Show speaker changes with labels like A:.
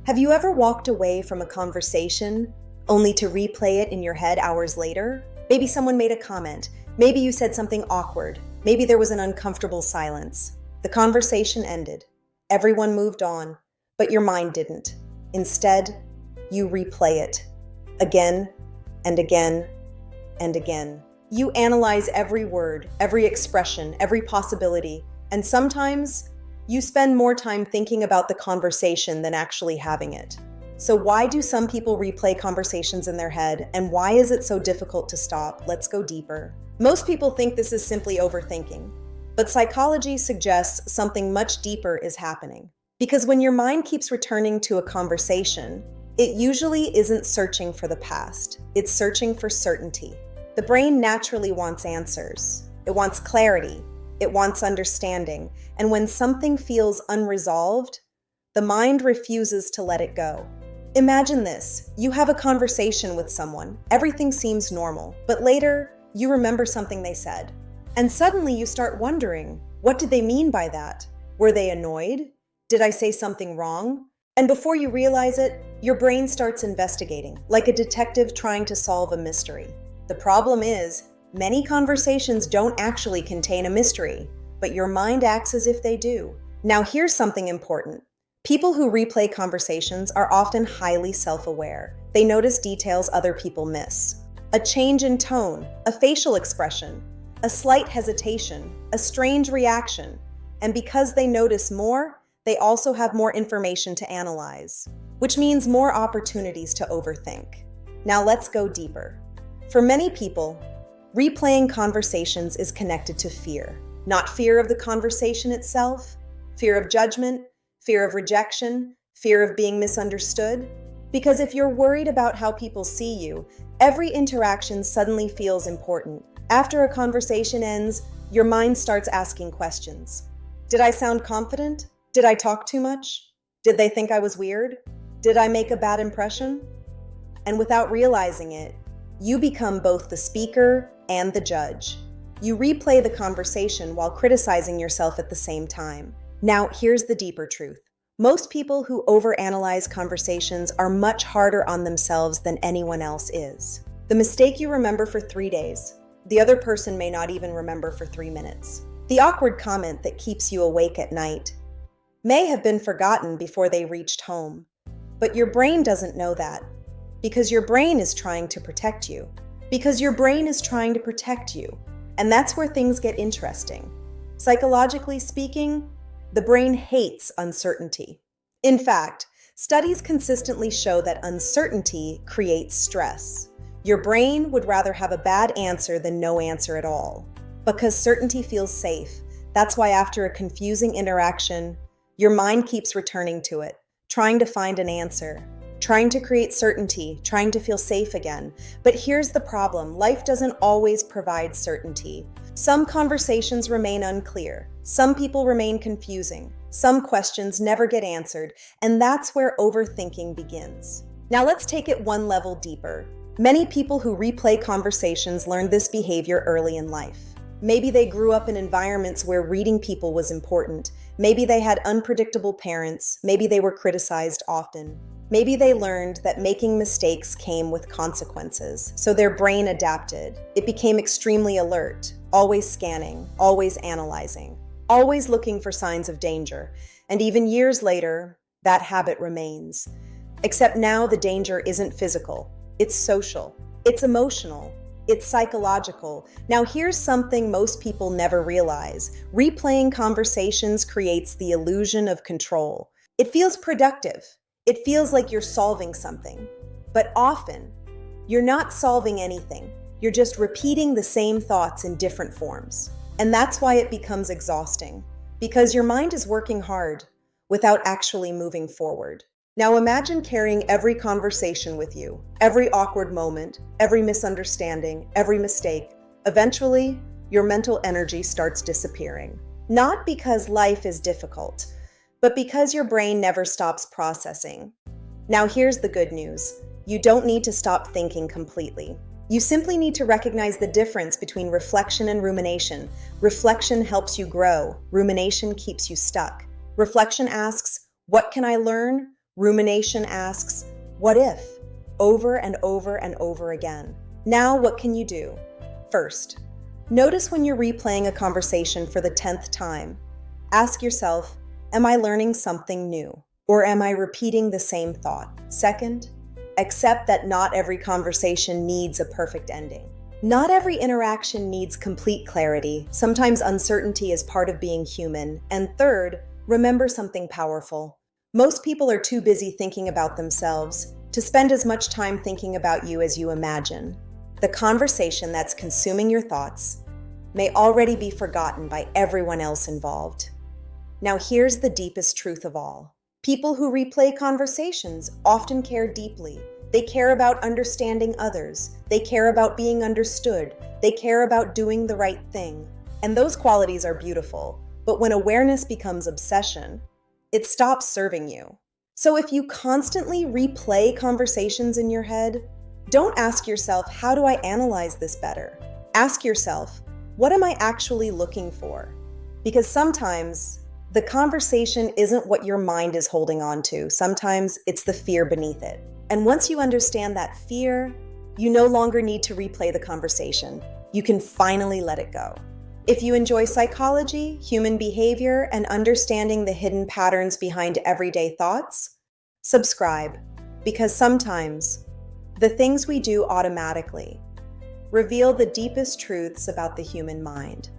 A: Have you ever walked away from a conversation only to replay it in your head hours later? Maybe someone made a comment. Maybe you said something awkward. Maybe there was an uncomfortable silence. The conversation ended. Everyone moved on, but your mind didn't. Instead, you replay it again and again and again. You analyze every word, every expression, every possibility, and sometimes you spend more time thinking about the conversation than actually having it. So why do some people replay conversations in their head, and why is it so difficult to stop? Let's go deeper. Most people think this is simply overthinking, but psychology suggests something much deeper is happening. Because when your mind keeps returning to a conversation, it usually isn't searching for the past, it's searching for certainty. The brain naturally wants answers. It wants clarity. It wants understanding. And when something feels unresolved, the mind refuses to let it go. Imagine this. You have a conversation with someone. Everything seems normal, but later you remember something they said. And suddenly you start wondering, what did they mean by that? Were they annoyed? Did I say something wrong? And before you realize it, your brain starts investigating, like a detective trying to solve a mystery. The problem is, many conversations don't actually contain a mystery, but your mind acts as if they do. Now here's something important. People who replay conversations are often highly self-aware. They notice details other people miss. A change in tone, a facial expression, a slight hesitation, a strange reaction. And because they notice more, they also have more information to analyze, which means more opportunities to overthink. Now let's go deeper. For many people, replaying conversations is connected to fear. Not fear of the conversation itself, fear of judgment, fear of rejection, fear of being misunderstood. Because if you're worried about how people see you, every interaction suddenly feels important. After a conversation ends, your mind starts asking questions. Did I sound confident? Did I talk too much? Did they think I was weird? Did I make a bad impression? And without realizing it, you become both the speaker and the judge. You replay the conversation while criticizing yourself at the same time. Now, here's the deeper truth. Most people who overanalyze conversations are much harder on themselves than anyone else is. The mistake you remember for 3 days, the other person may not even remember for 3 minutes. The awkward comment that keeps you awake at night may have been forgotten before they reached home. But your brain doesn't know that. Because your brain is trying to protect you. Because your brain is trying to protect you. And that's where things get interesting. Psychologically speaking, the brain hates uncertainty. In fact, studies consistently show that uncertainty creates stress. Your brain would rather have a bad answer than no answer at all. Because certainty feels safe. That's why after a confusing interaction, your mind keeps returning to it, trying to find an answer. Trying to create certainty, trying to feel safe again. But here's the problem. Life doesn't always provide certainty. Some conversations remain unclear. Some people remain confusing. Some questions never get answered. And that's where overthinking begins. Now let's take it one level deeper. Many people who replay conversations learn this behavior early in life. Maybe they grew up in environments where reading people was important. Maybe they had unpredictable parents. Maybe they were criticized often. Maybe they learned that making mistakes came with consequences, so their brain adapted. It became extremely alert, always scanning, always analyzing, always looking for signs of danger. And even years later, that habit remains. Except now the danger isn't physical, it's social, it's emotional, it's psychological. Now here's something most people never realize. Replaying conversations creates the illusion of control. It feels productive. It feels like you're solving something, but often you're not solving anything. You're just repeating the same thoughts in different forms. And that's why it becomes exhausting, because your mind is working hard without actually moving forward. Now imagine carrying every conversation with you, every awkward moment, every misunderstanding, every mistake. Eventually, your mental energy starts disappearing. Not because life is difficult, but because your brain never stops processing. Now here's the good news. You don't need to stop thinking completely. You simply need to recognize the difference between reflection and rumination. Reflection helps you grow. Rumination keeps you stuck. Reflection asks, what can I learn? Rumination asks, what if? Over and over and over again. Now, what can you do? First, notice when you're replaying a conversation for the 10th time. Ask yourself, am I learning something new? Or am I repeating the same thought? Second, accept that not every conversation needs a perfect ending. Not every interaction needs complete clarity. Sometimes uncertainty is part of being human. And third, remember something powerful. Most people are too busy thinking about themselves to spend as much time thinking about you as you imagine. The conversation that's consuming your thoughts may already be forgotten by everyone else involved. Now here's the deepest truth of all. People who replay conversations often care deeply. They care about understanding others. They care about being understood. They care about doing the right thing. And those qualities are beautiful. But when awareness becomes obsession, it stops serving you. So if you constantly replay conversations in your head, don't ask yourself, how do I analyze this better? Ask yourself, what am I actually looking for? Because sometimes the conversation isn't what your mind is holding on to. Sometimes it's the fear beneath it. And once you understand that fear, you no longer need to replay the conversation. You can finally let it go. If you enjoy psychology, human behavior, and understanding the hidden patterns behind everyday thoughts, subscribe, because sometimes the things we do automatically reveal the deepest truths about the human mind.